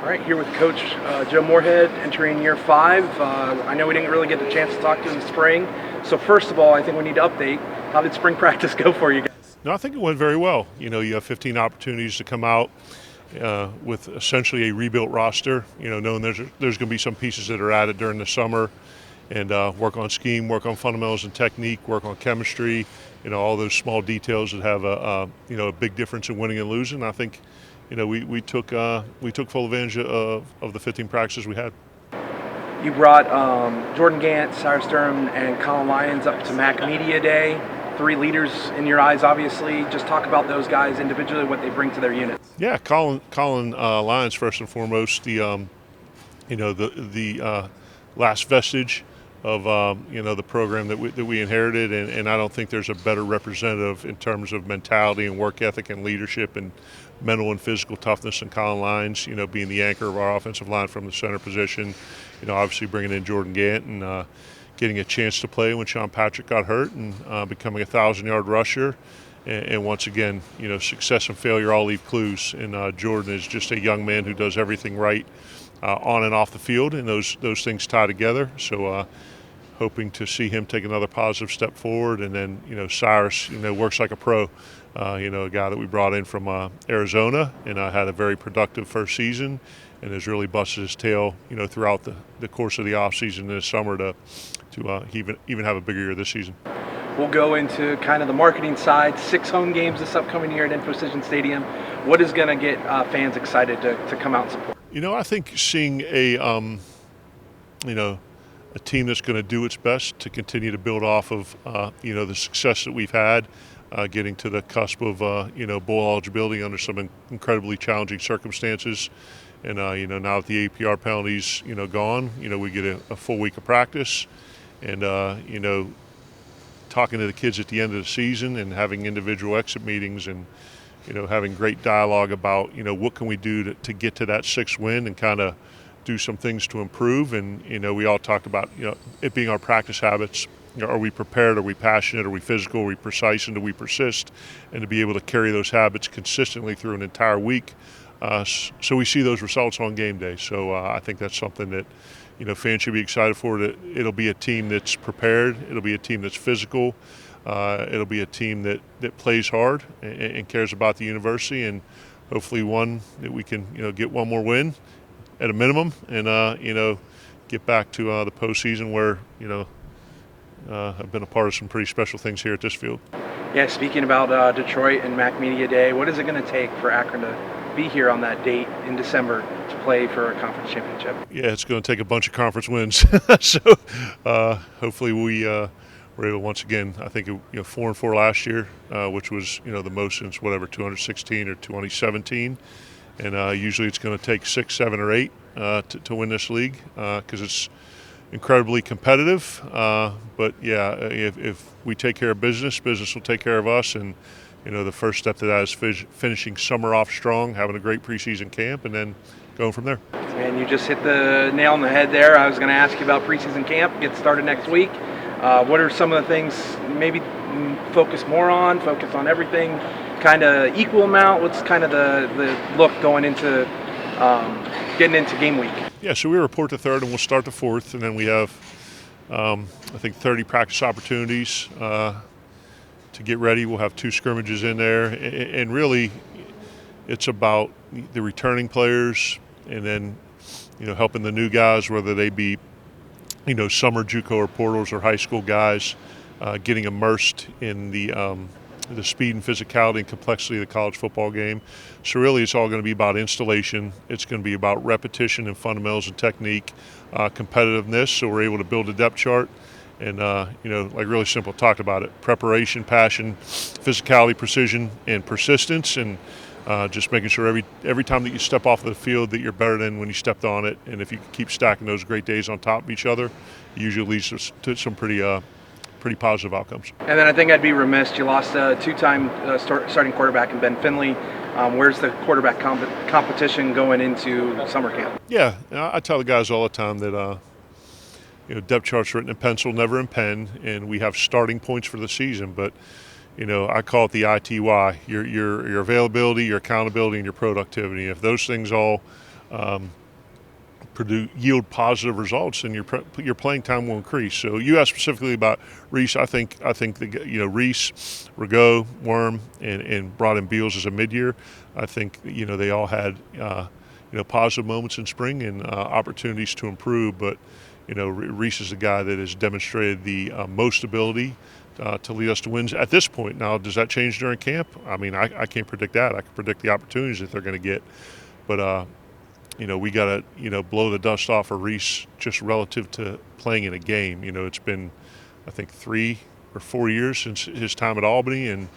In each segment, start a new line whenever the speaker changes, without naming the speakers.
All right, here with Coach Joe Moorhead, entering year 5. I know we didn't really get the chance to talk to you in the spring. So first of all, I think we need to update. How did spring practice go for you guys?
No, I think it went very well. You have 15 opportunities to come out with essentially a rebuilt roster. Knowing there's going to be some pieces that are added during the summer, and work on scheme, work on fundamentals and technique, work on chemistry. All those small details that have a big difference in winning and losing. I think we took full advantage of the 15 practices we had.
You brought Jordan Gant, Cyrus Durham, and Colin Lyons up to MAC Media Day. 3 leaders in your eyes, obviously. Just talk about those guys individually, what they bring to their units.
Yeah, Colin Lyons first and foremost, the last vestige of the program that we inherited, and I don't think there's a better representative in terms of mentality and work ethic and leadership and mental and physical toughness than Colin Lyons. Being the anchor of our offensive line from the center position. Obviously bringing in Jordan Gant and getting a chance to play when Sean Patrick got hurt and becoming a 1,000-yard rusher. And once again, success and failure all leave clues. And Jordan is just a young man who does everything right on and off the field, and those things tie together. So hoping to see him take another positive step forward. And then, Cyrus, works like a pro. A guy that we brought in from Arizona and had a very productive first season and has really busted his tail, throughout the course of the offseason this summer to even have a bigger year this season.
We'll go into kind of the marketing side. 6 home games this upcoming year at InfoCision Stadium. What is going to get fans excited to come out and support?
I think seeing a team that's going to do its best to continue to build off of the success that we've had, getting to the cusp of bowl eligibility under some incredibly challenging circumstances. And now that the APR penalties gone, we get a full week of practice, and talking to the kids at the end of the season and having individual exit meetings and having great dialogue about what can we do to get to that 6th win and kind of do some things to improve. And we all talked about it being our practice habits. Are we prepared? Are we passionate? Are we physical? Are we precise? And do we persist? And to be able to carry those habits consistently through an entire week. So we see those results on game day. So I think that's something that fans should be excited for. That it'll be a team that's prepared. It'll be a team that's physical. It'll be a team that plays hard and cares about the university, and hopefully one that we can get one more win at a minimum, and get back to the postseason where I've been a part of some pretty special things here at this field.
Yeah, speaking about Detroit and MAC Media Day, what is it going to take for Akron to be here on that date in December to play for a conference championship?
Yeah, it's going to take a bunch of conference wins. So hopefully we're able once again. I think 4-4 last year, which was the most since 216 or 2017, and usually it's going to take 6, 7, or 8 to win this league because it's incredibly competitive. But yeah, if we take care of business will take care of us. And the first step to that is finishing summer off strong, having a great preseason camp, and then going from there.
And you just hit the nail on the head there. I was going to ask you about preseason camp. Gets started next week. What are some of the things maybe focus on everything, kind of equal amount? What's kind of the look going into getting into game week?
Yeah, so we report the 3rd and we'll start the 4th, and then we have I think 30 practice opportunities to get ready. We'll have 2 scrimmages in there, and really it's about the returning players and then helping the new guys, whether they be summer JUCO or portals or high school guys, getting immersed in the speed and physicality and complexity of the college football game. So really it's all going to be about installation. It's going to be about repetition and fundamentals and technique, competitiveness, so we're able to build a depth chart. And, like really simple, talked about it. Preparation, passion, physicality, precision, and persistence. And just making sure every time that you step off the field that you're better than when you stepped on it. And if you keep stacking those great days on top of each other, it usually leads to some pretty positive outcomes.
And then I think I'd be remiss. You lost a 2-time starting quarterback in Ben Finley. Where's the quarterback competition going into summer camp?
Yeah, I tell the guys all the time that depth charts written in pencil, never in pen, and we have starting points for the season. But I call it the ITY: your availability, your accountability, and your productivity. If those things all yield positive results, and your playing time will increase. So you asked specifically about Reese. I think Reese, Rigaud, Worm, and brought in Beals as a mid-year. I think they all had positive moments in spring and opportunities to improve. But Reese is the guy that has demonstrated the most ability to lead us to wins at this point. Now, does that change during camp? I mean, I can't predict that. I can predict the opportunities that they're going to get, but. We got to, blow the dust off of Reese just relative to playing in a game. It's been, I think, 3 or 4 years since his time at Albany, and,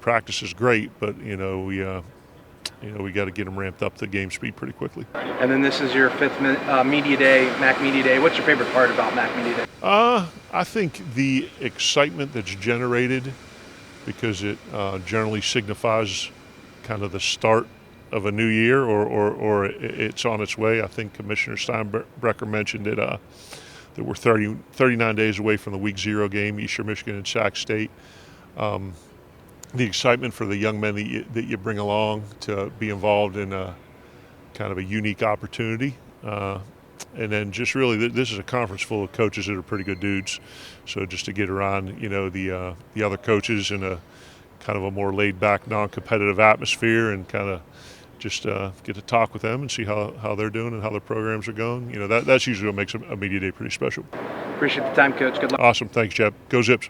practice is great, but, we got to get him ramped up to game speed pretty quickly.
And then this is your 5th Media Day, MAC Media Day. What's your favorite part about MAC Media Day?
I think the excitement that's generated, because it generally signifies kind of the start of a new year, or it's on its way. I think Commissioner Steinbrecher mentioned it, that we're 39 days away from the Week 0 game, Eastern Michigan and Sac State. The excitement for the young men that you bring along to be involved in a kind of a unique opportunity. And then just really, this is a conference full of coaches that are pretty good dudes. So just to get around, the other coaches in a kind of a more laid-back, non-competitive atmosphere, and kind of just get to talk with them and see how they're doing and how their programs are going. That's usually what makes a media day pretty special.
Appreciate the time, Coach. Good luck.
Awesome. Thanks, Jeb. Go Zips.